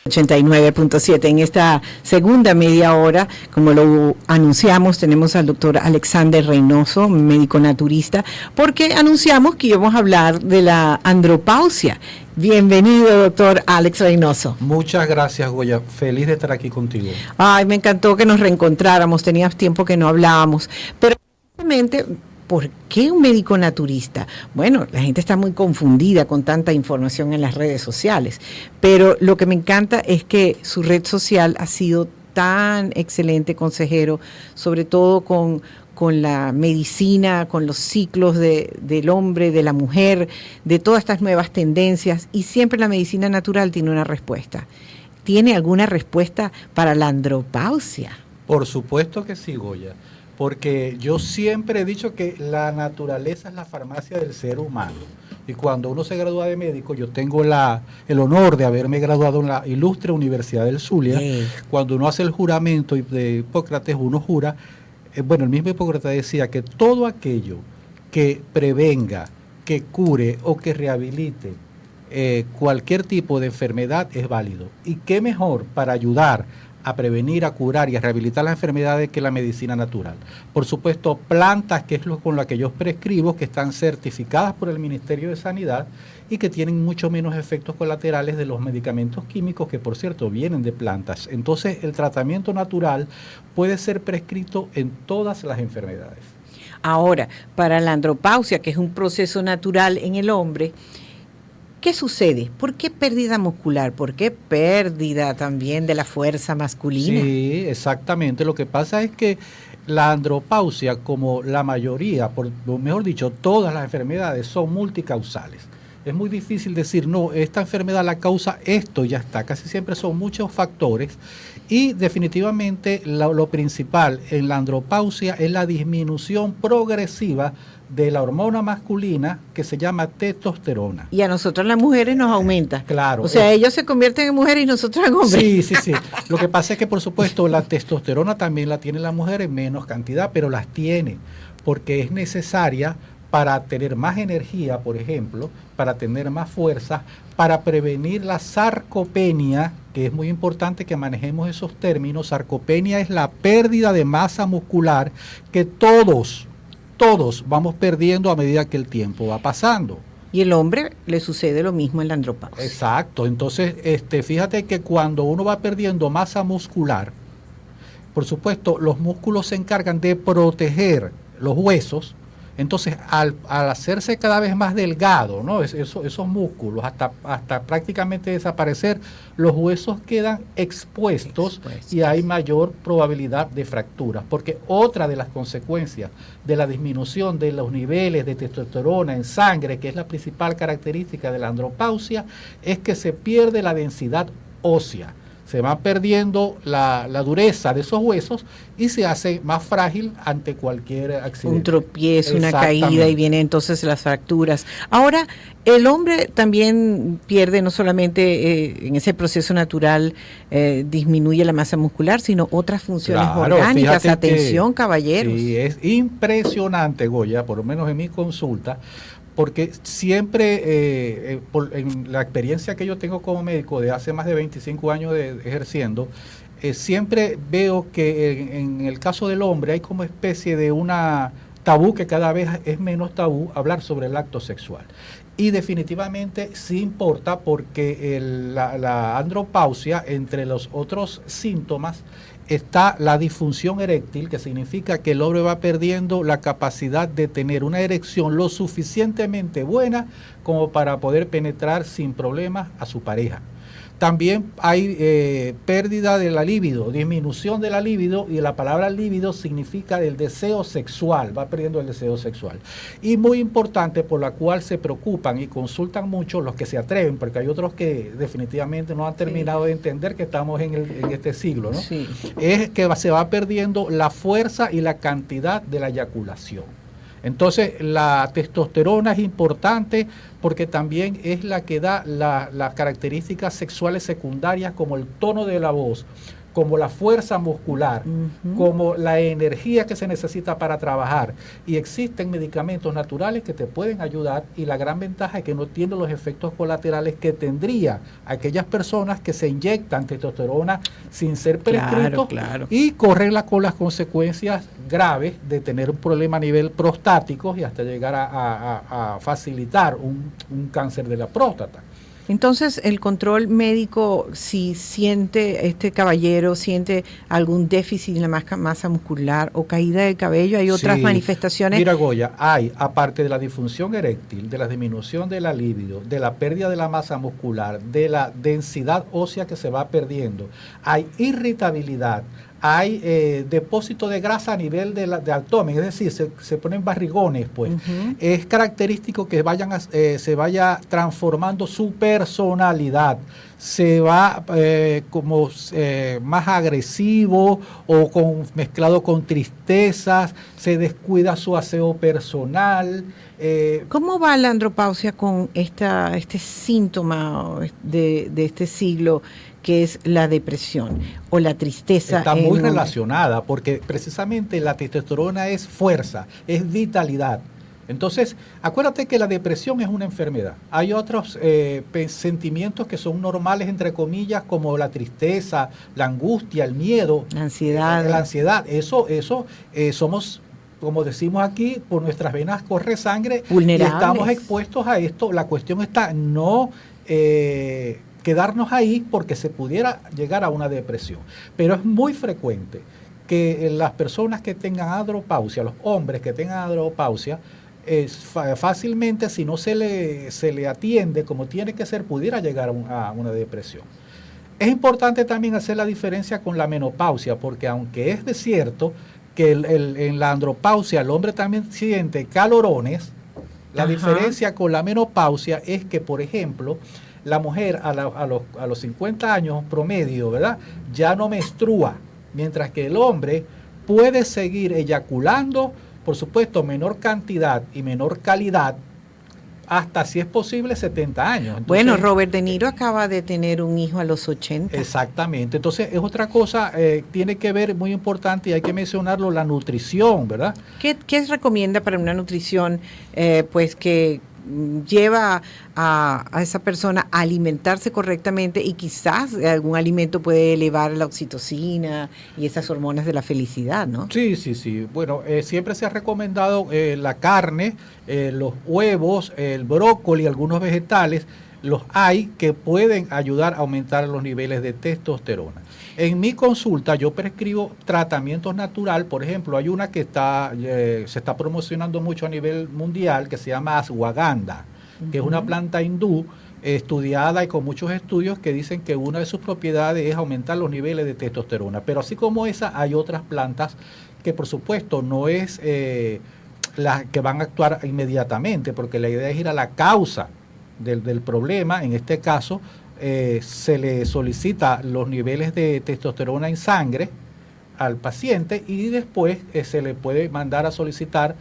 89.7. En esta segunda media hora, como lo anunciamos, tenemos al doctor Alexander Reynoso, médico naturista, porque anunciamos que íbamos a hablar de la andropausia. Bienvenido, doctor Alex Reynoso. Muchas gracias, Goya. Feliz de estar aquí contigo. Ay, me encantó que nos reencontráramos. Teníamos tiempo que no hablábamos. Pero justamente, ¿por qué un médico naturista? Bueno, la gente está muy confundida con tanta información en las redes sociales, pero lo que me encanta es que su red social ha sido tan excelente consejero, sobre todo con la medicina, con los ciclos del hombre, de la mujer, de todas estas nuevas tendencias, y siempre la medicina natural tiene una respuesta. ¿Tiene alguna respuesta para la andropausia? Por supuesto que sí, Goya. Porque yo siempre he dicho que la naturaleza es la farmacia del ser humano. Y cuando uno se gradúa de médico, yo tengo el honor de haberme graduado en la ilustre Universidad del Zulia. Cuando uno hace el juramento de Hipócrates, uno jura, el mismo Hipócrates decía que todo aquello que prevenga, que cure o que rehabilite cualquier tipo de enfermedad es válido. ¿Y qué mejor para ayudar a prevenir, a curar y a rehabilitar las enfermedades que la medicina natural? Por supuesto, plantas, que es con la que yo prescribo, que están certificadas por el Ministerio de Sanidad y que tienen mucho menos efectos colaterales de los medicamentos químicos, que por cierto vienen de plantas. Entonces, el tratamiento natural puede ser prescrito en todas las enfermedades. Ahora, para la andropausia, que es un proceso natural en el hombre, ¿qué sucede? ¿Por qué pérdida muscular? ¿Por qué pérdida también de la fuerza masculina? Sí, exactamente. Lo que pasa es que la andropausia, como la mayoría, mejor dicho, todas las enfermedades son multicausales. Es muy difícil decir, no, esta enfermedad la causa esto y ya está. Casi siempre son muchos factores y definitivamente lo principal en la andropausia es la disminución progresiva de la hormona masculina que se llama testosterona. Y a nosotros las mujeres nos aumenta. Claro. O sea, ellos se convierten en mujeres y nosotros en hombres. Sí. Lo que pasa es que, por supuesto, la testosterona también la tiene la mujer en menos cantidad, pero las tiene porque es necesaria para tener más energía, por ejemplo, para tener más fuerza, para prevenir la sarcopenia, que es muy importante que manejemos esos términos. Sarcopenia es la pérdida de masa muscular que todos vamos perdiendo a medida que el tiempo va pasando. Y el hombre le sucede lo mismo en la andropausia. Exacto. Entonces, fíjate que cuando uno va perdiendo masa muscular, por supuesto, los músculos se encargan de proteger los huesos. Entonces, al hacerse cada vez más delgado, ¿no? Esos músculos, hasta prácticamente desaparecer, los huesos quedan expuestos y hay mayor probabilidad de fracturas. Porque otra de las consecuencias de la disminución de los niveles de testosterona en sangre, que es la principal característica de la andropausia, es que se pierde la densidad ósea. Se va perdiendo la dureza de esos huesos y se hace más frágil ante cualquier accidente. Un tropiezo, una caída y vienen entonces las fracturas. Ahora, el hombre también pierde no solamente en ese proceso natural, disminuye la masa muscular, sino otras funciones orgánicas. Atención, caballeros. Sí, es impresionante, Goya, por lo menos en mi consulta, porque siempre, en la experiencia que yo tengo como médico de hace más de 25 años ejerciendo, siempre veo que en el caso del hombre hay como especie de una tabú, que cada vez es menos tabú hablar sobre el acto sexual. Y definitivamente sí importa, porque la andropausia, entre los otros síntomas, está la disfunción eréctil, que significa que el hombre va perdiendo la capacidad de tener una erección lo suficientemente buena como para poder penetrar sin problemas a su pareja. También hay pérdida de la libido, disminución de la libido, y la palabra libido significa el deseo sexual, va perdiendo el deseo sexual. Y muy importante, por la cual se preocupan y consultan mucho los que se atreven, porque hay otros que definitivamente no han terminado de entender que estamos en este siglo, ¿no? Sí. Es que se va perdiendo la fuerza y la cantidad de la eyaculación. Entonces, la testosterona es importante porque también es la que da las características sexuales secundarias, como el tono de la voz, como la fuerza muscular, como la energía que se necesita para trabajar. Y existen medicamentos naturales que te pueden ayudar, y la gran ventaja es que no tienen los efectos colaterales que tendría aquellas personas que se inyectan testosterona sin ser prescritos, y corren con las consecuencias graves de tener un problema a nivel prostático y hasta llegar a facilitar un cáncer de la próstata. Entonces, el control médico, si este caballero siente algún déficit en la masa muscular o caída del cabello, ¿hay otras manifestaciones? Mira, Goya, hay, aparte de la disfunción eréctil, de la disminución de la libido, de la pérdida de la masa muscular, de la densidad ósea que se va perdiendo, hay irritabilidad, hay depósito de grasa a nivel de abdomen, es decir, se ponen barrigones, pues. Es característico que se vaya transformando su personalidad, se va más agresivo o mezclado con tristezas, se descuida su aseo personal. ¿Cómo va la andropausia con este síntoma de este siglo, que es la depresión o la tristeza? Está muy relacionada, porque precisamente la testosterona es fuerza, es vitalidad. Entonces, acuérdate que la depresión es una enfermedad. Hay otros sentimientos que son normales, entre comillas, como la tristeza, la angustia, el miedo, la ansiedad. Eso somos, como decimos aquí, por nuestras venas corre sangre, vulnerables, y estamos expuestos a esto. La cuestión está no quedarnos ahí, porque se pudiera llegar a una depresión. Pero es muy frecuente que las personas que tengan andropausia, los hombres que tengan andropausia, fácilmente, si no se le atiende como tiene que ser, pudiera llegar a una depresión. Es importante también hacer la diferencia con la menopausia, porque aunque es de cierto que en la andropausia el hombre también siente calorones, la diferencia con la menopausia es que, por ejemplo, la mujer a los 50 años promedio, ¿verdad?, ya no menstrua, mientras que el hombre puede seguir eyaculando, por supuesto, menor cantidad y menor calidad, hasta, si es posible, 70 años. Entonces, bueno, Robert De Niro acaba de tener un hijo a los 80. Exactamente. Entonces, es otra cosa, tiene que ver, muy importante, y hay que mencionarlo, la nutrición, ¿verdad? ¿Qué recomienda para una nutrición pues que lleva a esa persona a alimentarse correctamente, y quizás algún alimento puede elevar la oxitocina y esas hormonas de la felicidad, ¿no? Sí. Bueno, siempre se ha recomendado la carne, los huevos, el brócoli, algunos vegetales. Los hay que pueden ayudar a aumentar los niveles de testosterona. En mi consulta yo prescribo tratamientos natural. Por ejemplo, hay una que se está promocionando mucho a nivel mundial, que se llama ashwagandha, que es una planta hindú estudiada y con muchos estudios que dicen que una de sus propiedades es aumentar los niveles de testosterona. Pero así como esa, hay otras plantas que, por supuesto, no es las que van a actuar inmediatamente, porque la idea es ir a la causa del problema. En este caso, se le solicita los niveles de testosterona en sangre al paciente, y después se le puede mandar a solicitar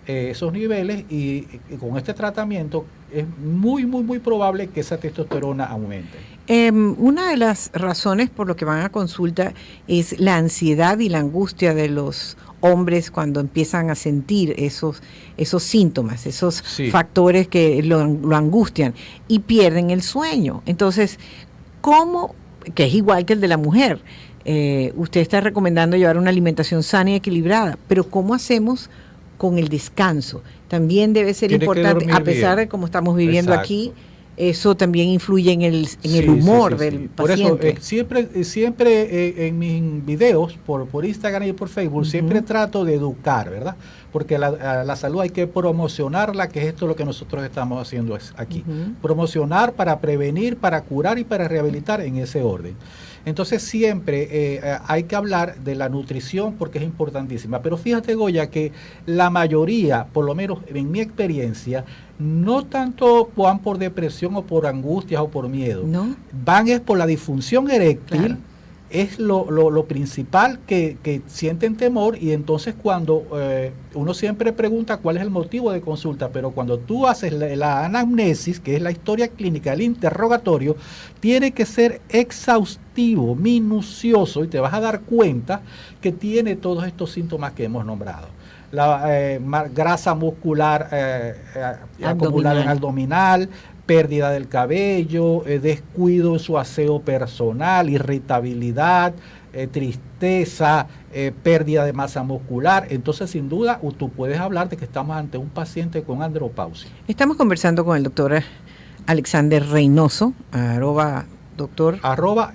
esos niveles, y con este tratamiento es muy probable que esa testosterona aumente. Una de las razones por lo que van a consulta es la ansiedad y la angustia de los hombres cuando empiezan a sentir esos síntomas, esos factores que lo angustian, y pierden el sueño. Entonces, ¿cómo? Que es igual que el de la mujer. Usted está recomendando llevar una alimentación sana y equilibrada, pero ¿cómo hacemos con el descanso? También debe ser importante, a pesar de cómo estamos viviendo aquí. Eso también influye en el humor del paciente. Por eso, siempre en mis videos, por Instagram y por Facebook, siempre trato de educar, ¿verdad? Porque la salud hay que promocionarla, que es esto lo que nosotros estamos haciendo aquí. Promocionar para prevenir, para curar y para rehabilitar, en ese orden. Entonces siempre hay que hablar de la nutrición, porque es importantísima. Pero fíjate, Goya, que la mayoría, por lo menos en mi experiencia, no tanto van por depresión o por angustias o por miedo. ¿No? Van es por la disfunción eréctil, es lo principal que sienten temor, y entonces cuando uno siempre pregunta cuál es el motivo de consulta, pero cuando tú haces la anamnesis, que es la historia clínica, el interrogatorio, tiene que ser exhaustivo, minucioso, y te vas a dar cuenta que tiene todos estos síntomas que hemos nombrado. La grasa muscular acumulada en abdominal, pérdida del cabello, descuido en su aseo personal, irritabilidad, tristeza, pérdida de masa muscular. Entonces, sin duda, tú puedes hablar de que estamos ante un paciente con andropausia. Estamos conversando con el doctor Alexander Reynoso,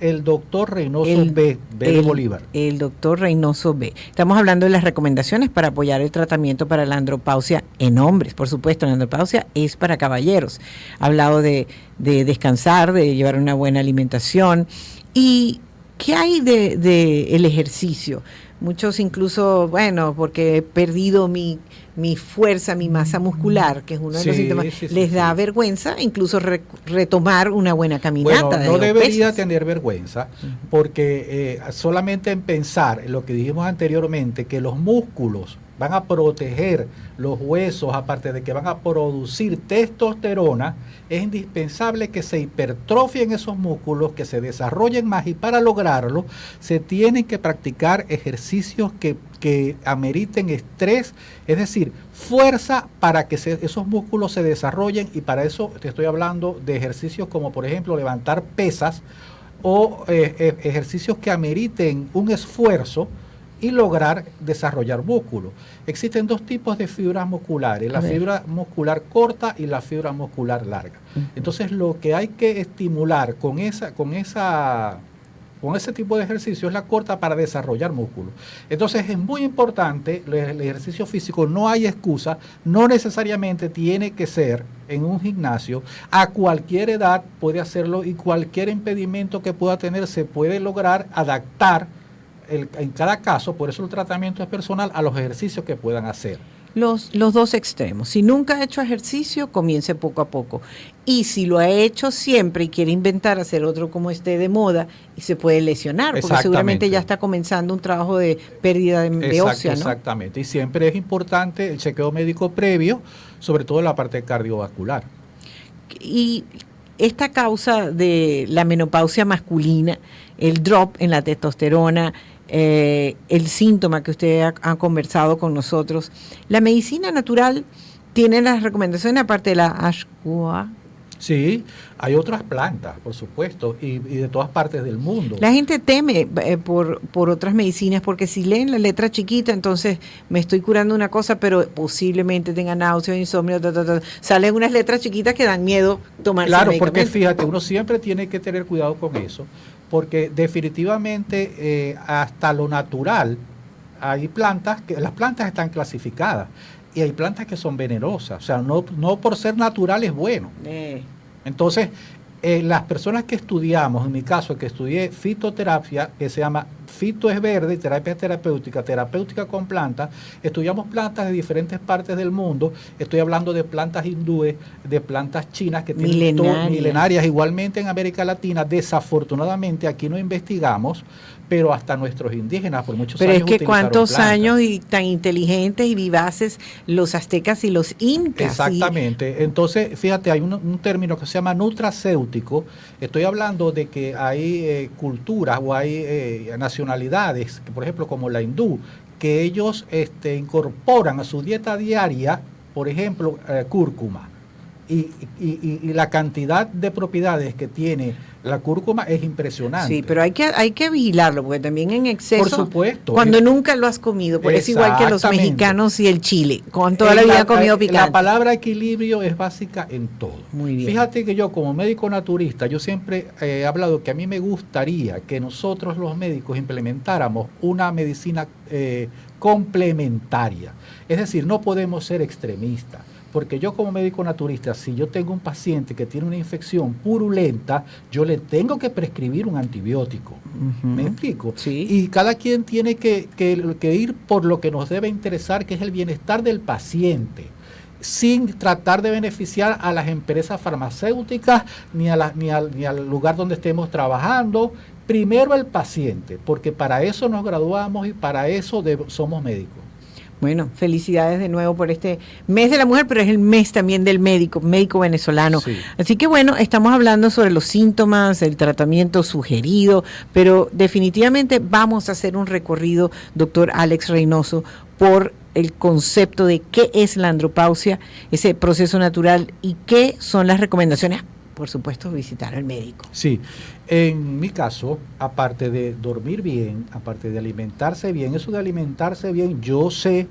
el doctor Reynoso B de Bolívar. El doctor Reynoso B. Estamos hablando de las recomendaciones para apoyar el tratamiento para la andropausia en hombres. Por supuesto, la andropausia es para caballeros. Ha hablado de descansar, de llevar una buena alimentación. ¿Y qué hay de el ejercicio? Muchos incluso, bueno, porque he perdido mi fuerza, mi masa muscular, que es uno de los síntomas, les da vergüenza incluso retomar una buena caminata. Bueno, no debería tener vergüenza, porque solamente en pensar en lo que dijimos anteriormente, que los músculos van a proteger los huesos, aparte de que van a producir testosterona, es indispensable que se hipertrofien esos músculos, que se desarrollen más, y para lograrlo se tienen que practicar ejercicios que ameriten estrés, es decir, fuerza para que esos músculos se desarrollen, y para eso te estoy hablando de ejercicios como por ejemplo levantar pesas o ejercicios que ameriten un esfuerzo y lograr desarrollar músculo. Existen dos tipos de fibras musculares, la fibra muscular corta y la fibra muscular larga. Entonces, lo que hay que estimular con ese tipo de ejercicio es la corta para desarrollar músculo. Entonces, es muy importante el ejercicio físico, no hay excusa, no necesariamente tiene que ser en un gimnasio, a cualquier edad puede hacerlo, y cualquier impedimento que pueda tener se puede lograr adaptar en cada caso. Por eso el tratamiento es personal a los ejercicios que puedan hacer. Los dos extremos. Si nunca ha hecho ejercicio, comience poco a poco. Y si lo ha hecho siempre y quiere inventar hacer otro como esté de moda, y se puede lesionar, porque seguramente ya está comenzando un trabajo de pérdida de ósea, ¿no? Exactamente. Y siempre es importante el chequeo médico previo, sobre todo en la parte cardiovascular. Y esta causa de la menopausia masculina, el drop en la testosterona, el síntoma que usted ha conversado con nosotros, la medicina natural tiene las recomendaciones aparte de la ashwagandha. Sí, hay otras plantas, por supuesto, y de todas partes del mundo. La gente teme por otras medicinas, porque si leen la letra chiquita, entonces me estoy curando una cosa, pero posiblemente tenga náuseas, insomnio, salen unas letras chiquitas que dan miedo tomar. Claro, porque fíjate, uno siempre tiene que tener cuidado con eso, porque definitivamente hasta lo natural hay plantas que las plantas están clasificadas, y hay plantas que son venenosas, o sea, no por ser natural es bueno. Entonces, las personas que estudiamos, en mi caso, que estudié fitoterapia, que se llama fito es verde, terapia terapéutica con plantas, estudiamos plantas de diferentes partes del mundo. Estoy hablando de plantas hindúes, de plantas chinas que tienen milenarias, igualmente en América Latina. Desafortunadamente aquí no investigamos, pero hasta nuestros indígenas por muchos años. Pero es que cuántos años, y tan inteligentes y vivaces los aztecas y los incas. Exactamente. Entonces, fíjate, hay un término que se llama nutracéutico. Estoy hablando de que hay culturas o hay nacionalidades, por ejemplo, como la hindú, que ellos incorporan a su dieta diaria, por ejemplo, cúrcuma. Y la cantidad de propiedades que tiene la cúrcuma es impresionante. Sí, pero hay que vigilarlo, porque también en exceso, por supuesto, cuando nunca lo has comido, porque es igual que los mexicanos y el chile, con toda la vida han comido picante. La palabra equilibrio es básica en todo. Muy bien. Fíjate que yo, como médico naturista, yo siempre he hablado que a mí me gustaría que nosotros los médicos implementáramos una medicina complementaria. Es decir, no podemos ser extremistas. Porque yo como médico naturista, si yo tengo un paciente que tiene una infección purulenta, yo le tengo que prescribir un antibiótico. ¿Me explico? Sí. Y cada quien tiene que ir por lo que nos debe interesar, que es el bienestar del paciente, sin tratar de beneficiar a las empresas farmacéuticas ni al lugar donde estemos trabajando, primero el paciente, porque para eso nos graduamos y para eso somos médicos. Bueno, felicidades de nuevo por este mes de la mujer, pero es el mes también del médico venezolano. Sí. Así que bueno, estamos hablando sobre los síntomas, el tratamiento sugerido, pero definitivamente vamos a hacer un recorrido, doctor Alex Reynoso, por el concepto de qué es la andropausia, ese proceso natural y qué son las recomendaciones. Por supuesto, visitar al médico. Sí, en mi caso, aparte de dormir bien, aparte de alimentarse bien, eso de alimentarse bien, yo sé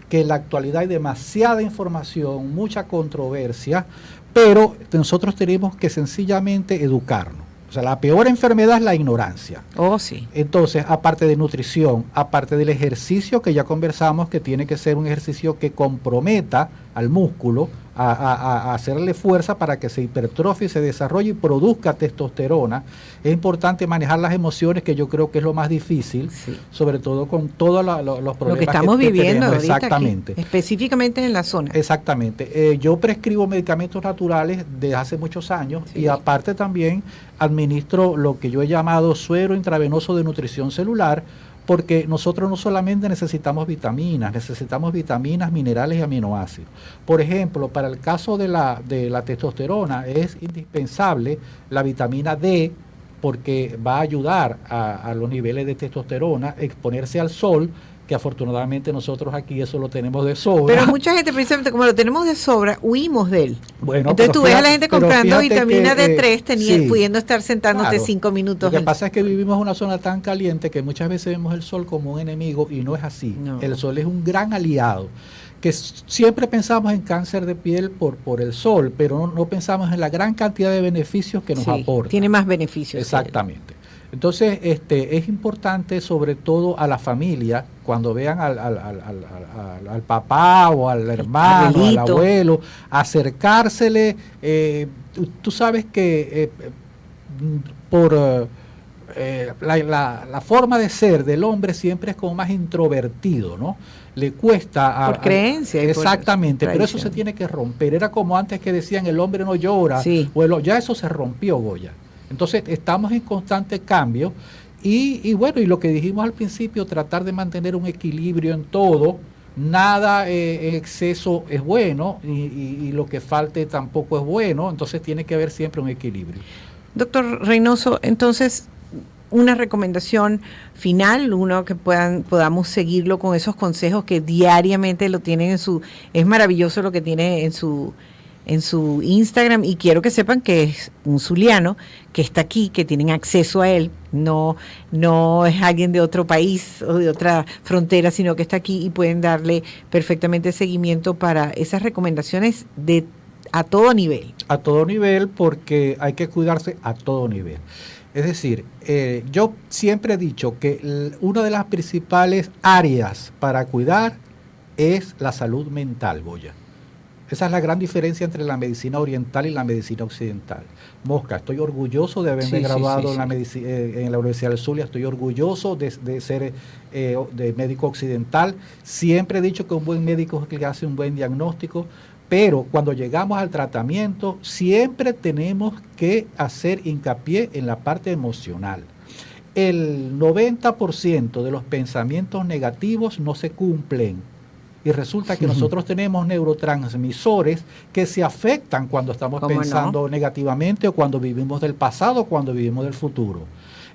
que en la actualidad hay demasiada información, mucha controversia, pero nosotros tenemos que sencillamente educarnos. O sea, la peor enfermedad es la ignorancia. Oh, sí. Entonces, aparte de nutrición, aparte del ejercicio que ya conversamos, que tiene que ser un ejercicio que comprometa al músculo, a hacerle fuerza para que se hipertrofie, se desarrolle y produzca testosterona. Es importante manejar las emociones, que yo creo que es lo más difícil, sí, sobre todo con todos los problemas lo que estamos viviendo tenemos. Ahorita exactamente. Aquí, específicamente en la zona. Exactamente. Yo prescribo medicamentos naturales desde hace muchos años, sí, y aparte también administro lo que yo he llamado suero intravenoso de nutrición celular, porque nosotros no solamente necesitamos vitaminas, minerales y aminoácidos. Por ejemplo, para el caso de la testosterona es indispensable la vitamina D, porque va a ayudar a los niveles de testosterona, exponerse al sol, que afortunadamente nosotros aquí eso lo tenemos de sobra. Pero mucha gente, precisamente como lo tenemos de sobra, huimos de él. Bueno, entonces tú ves a la gente comprando vitamina D3, sí, pudiendo estar sentándote claro, 5 minutos. Lo que pasa es que vivimos en una zona tan caliente que muchas veces vemos el sol como un enemigo, y no es así. No. El sol es un gran aliado, que siempre pensamos en cáncer de piel por el sol, pero no pensamos en la gran cantidad de beneficios que nos aporta. Tiene más beneficios. Exactamente. Entonces, es importante, sobre todo a la familia, cuando vean al papá o al hermano, al abuelo, acercársele. Tú sabes que por la forma de ser del hombre siempre es como más introvertido, ¿no? Le cuesta por creencia. Exactamente, pero eso se tiene que romper. Era como antes que decían el hombre no llora, sí, ya eso se rompió, Goya. Entonces estamos en constante cambio y bueno, y lo que dijimos al principio, tratar de mantener un equilibrio en todo. Nada en exceso es bueno y lo que falte tampoco es bueno, entonces tiene que haber siempre un equilibrio. Doctor Reynoso, entonces una recomendación final, uno que podamos seguirlo con esos consejos que diariamente lo tienen es maravilloso lo que tiene en su Instagram, y quiero que sepan que es un zuliano que está aquí, que tienen acceso a él, no es alguien de otro país o de otra frontera, sino que está aquí y pueden darle perfectamente seguimiento para esas recomendaciones a todo nivel. A todo nivel, porque hay que cuidarse a todo nivel. Es decir, yo siempre he dicho que una de las principales áreas para cuidar es la salud mental, Goya. Esa es la gran diferencia entre la medicina oriental y la medicina occidental. Mosca, estoy orgulloso de haberme graduado en la Universidad del Zulia, estoy orgulloso de ser de médico occidental. Siempre he dicho que un buen médico es el que hace un buen diagnóstico, pero cuando llegamos al tratamiento siempre tenemos que hacer hincapié en la parte emocional. El 90% de los pensamientos negativos no se cumplen. Y resulta que nosotros tenemos neurotransmisores que se afectan cuando estamos pensando negativamente, o cuando vivimos del pasado, o cuando vivimos del futuro.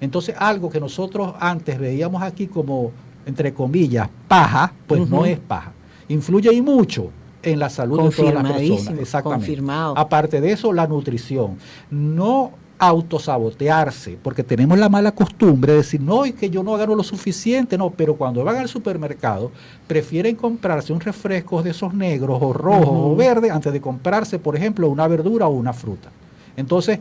Entonces, algo que nosotros antes veíamos aquí como, entre comillas, paja, pues no es paja. Influye y mucho en la salud de todas las personas. Exactamente. Confirmado. Aparte de eso, la nutrición. No autosabotearse, porque tenemos la mala costumbre de decir, no, es que yo no gano lo suficiente, no, pero cuando van al supermercado prefieren comprarse un refresco de esos negros o rojos o verdes antes de comprarse, por ejemplo, una verdura o una fruta. Entonces,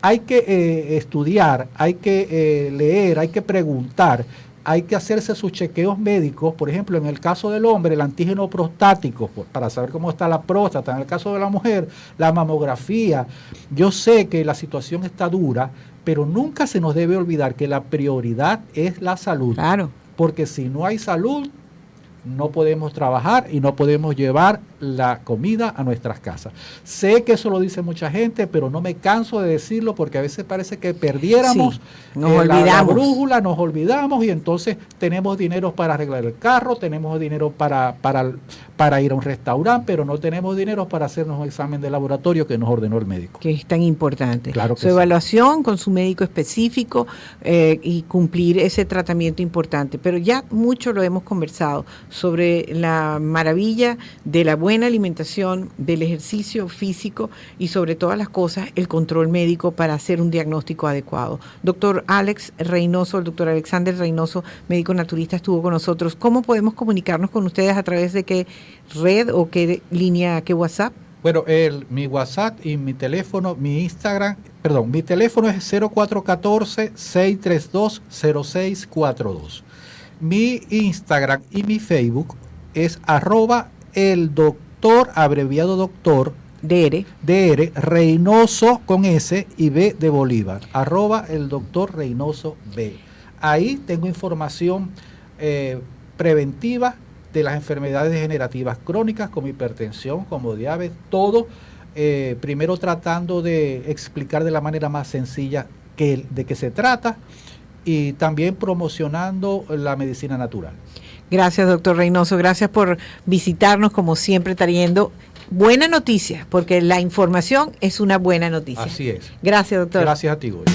hay que estudiar, hay que leer, hay que preguntar, hay que hacerse sus chequeos médicos. Por ejemplo, en el caso del hombre, el antígeno prostático, para saber cómo está la próstata. En el caso de la mujer, la mamografía. Yo sé que la situación está dura, pero nunca se nos debe olvidar que la prioridad es la salud. Claro. Porque si no hay salud, no podemos trabajar y no podemos llevar la comida a nuestras casas. Sé que eso lo dice mucha gente, pero no me canso de decirlo porque a veces parece que perdiéramos sí, nos olvidamos. La brújula, nos olvidamos y entonces tenemos dinero para arreglar el carro, tenemos dinero para ir a un restaurante, pero no tenemos dinero para hacernos un examen de laboratorio que nos ordenó el médico. Que es tan importante. Claro que su evaluación con su médico específico y cumplir ese tratamiento importante. Pero ya mucho lo hemos conversado sobre la maravilla de la buena alimentación, del ejercicio físico y sobre todas las cosas el control médico para hacer un diagnóstico adecuado. Doctor Alex Reynoso, el doctor Alexander Reynoso, médico naturista, estuvo con nosotros. ¿Cómo podemos comunicarnos con ustedes? ¿A través de qué red o qué línea, qué WhatsApp? Bueno, mi WhatsApp y mi teléfono, mi teléfono es 0414-632-0642. Mi Instagram y mi Facebook es @el doctor, abreviado doctor, DR, Reynoso con S y B de Bolívar, @el doctor Reynoso B. Ahí tengo información preventiva de las enfermedades degenerativas crónicas como hipertensión, como diabetes, todo, primero tratando de explicar de la manera más sencilla de qué se trata y también promocionando la medicina natural. Gracias, doctor Reynoso, gracias por visitarnos como siempre trayendo buena noticia, porque la información es una buena noticia. Así es. Gracias, doctor. Gracias a ti, Goya.